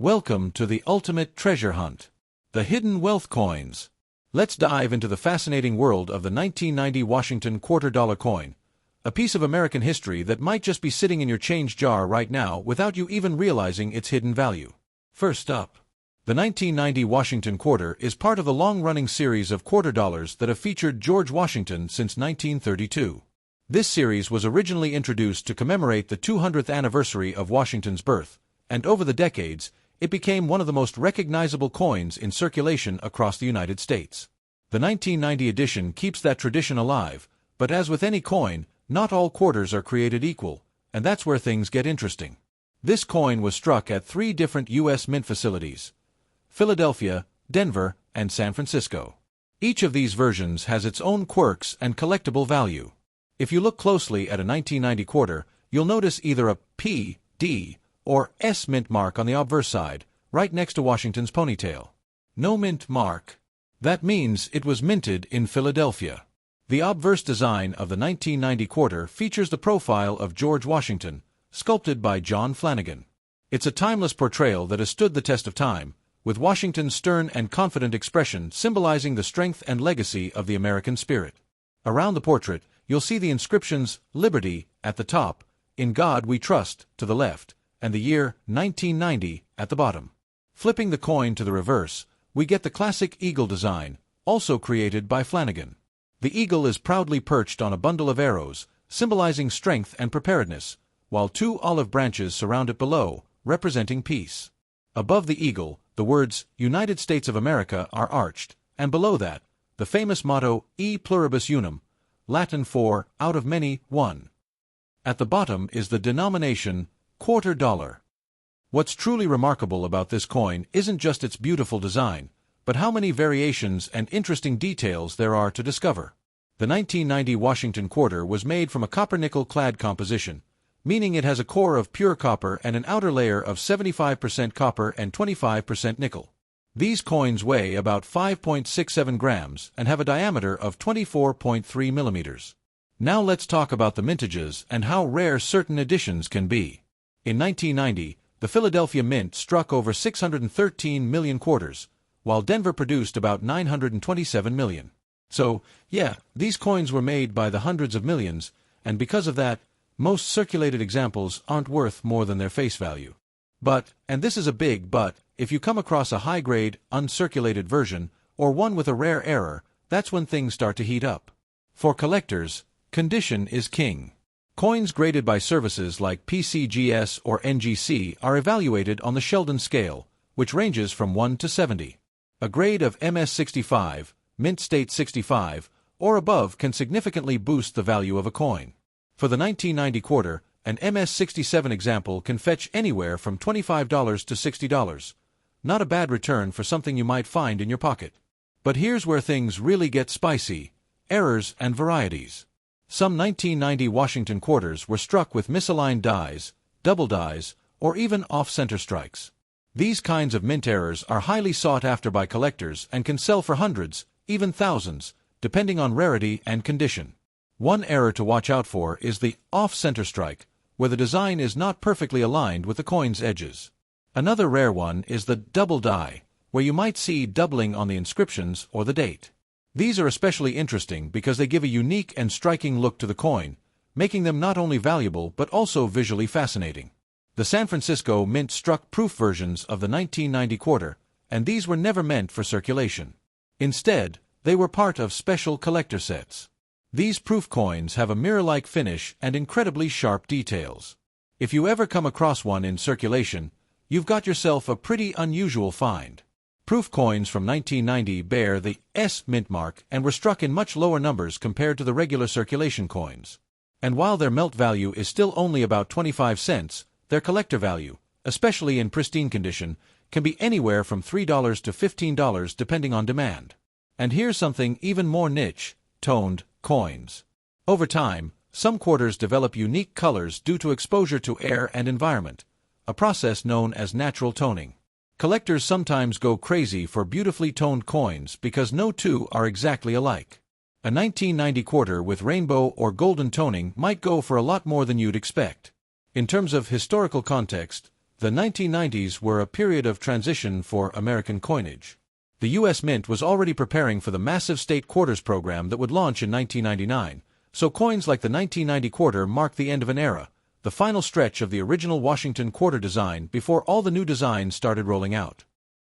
Welcome to the ultimate treasure hunt. The hidden wealth coins. Let's dive into the fascinating world of the 1990 Washington $quarter coin, a piece of American history that might just be sitting in your change jar right now without you even realizing its hidden value. First up, the 1990 Washington quarter is part of the long-running series of quarter dollars that have featured George Washington since 1932. This series was originally introduced to commemorate the 200th anniversary of Washington's birth, and over the decades, it became one of the most recognizable coins in circulation across the United States. The 1990 edition keeps that tradition alive, but as with any coin, not all quarters are created equal, and that's where things get interesting. This coin was struck at 3 different U.S. mint facilities: Philadelphia, Denver, and San Francisco. Each of these versions has its own quirks and collectible value. If you look closely at a 1990 quarter, you'll notice either a P, D, or S mint mark on the obverse side, right next to Washington's ponytail. No mint mark. That means it was minted in Philadelphia. The obverse design of the 1990 quarter features the profile of George Washington, sculpted by John Flanagan. It's a timeless portrayal that has stood the test of time, with Washington's stern and confident expression symbolizing the strength and legacy of the American spirit. Around the portrait, you'll see the inscriptions "Liberty" at the top, "In God We Trust" to the left, and the year 1990 at the bottom. Flipping the coin to the reverse, we get the classic eagle design, also created by Flanagan. The eagle is proudly perched on a bundle of arrows, symbolizing strength and preparedness, while 2 olive branches surround it below, representing peace. Above the eagle, the words "United States of America" are arched, and below that, the famous motto "E pluribus unum," Latin for "out of many, one." At the bottom is the denomination quarter dollar. What's truly remarkable about this coin isn't just its beautiful design, but how many variations and interesting details there are to discover. The 1990 Washington quarter was made from a copper-nickel clad composition, meaning it has a core of pure copper and an outer layer of 75% copper and 25% nickel. These coins weigh about 5.67 grams and have a diameter of 24.3 millimeters. Now let's talk about the mintages and how rare certain editions can be. In 1990, the Philadelphia Mint struck over 613 million quarters, while Denver produced about 927 million. So, yeah, these coins were made by the hundreds of millions, and because of that, most circulated examples aren't worth more than their face value. But, and this is a big but, if you come across a high-grade, uncirculated version, or one with a rare error, that's when things start to heat up. For collectors, condition is king. Coins graded by services like PCGS or NGC are evaluated on the Sheldon scale, which ranges from 1 to 70. A grade of MS65, Mint State 65, or above can significantly boost the value of a coin. For the 1990 quarter, an MS67 example can fetch anywhere from $25 to $60. Not a bad return for something you might find in your pocket. But here's where things really get spicy: errors and varieties. Some 1990 Washington quarters were struck with misaligned dies, double dies, or even off-center strikes. These kinds of mint errors are highly sought after by collectors and can sell for hundreds, even thousands, depending on rarity and condition. One error to watch out for is the off-center strike, where the design is not perfectly aligned with the coin's edges. Another rare one is the double die, where you might see doubling on the inscriptions or the date. These are especially interesting because they give a unique and striking look to the coin, making them not only valuable but also visually fascinating. The San Francisco Mint struck proof versions of the 1990 quarter, and these were never meant for circulation. Instead, they were part of special collector sets. These proof coins have a mirror-like finish and incredibly sharp details. If you ever come across one in circulation, you've got yourself a pretty unusual find. Proof coins from 1990 bear the S mint mark and were struck in much lower numbers compared to the regular circulation coins. And while their melt value is still only about 25 cents, their collector value, especially in pristine condition, can be anywhere from $3 to $15 depending on demand. And here's something even more niche: toned coins. Over time, some quarters develop unique colors due to exposure to air and environment, a process known as natural toning. Collectors sometimes go crazy for beautifully toned coins because no two are exactly alike. A 1990 quarter with rainbow or golden toning might go for a lot more than you'd expect. In terms of historical context, The 1990s were a period of transition for American coinage. The U.S. Mint was already preparing for the massive state quarters program that would launch in 1999, so coins like the 1990 quarter marked the end of an era, the final stretch of the original Washington quarter design before all the new designs started rolling out.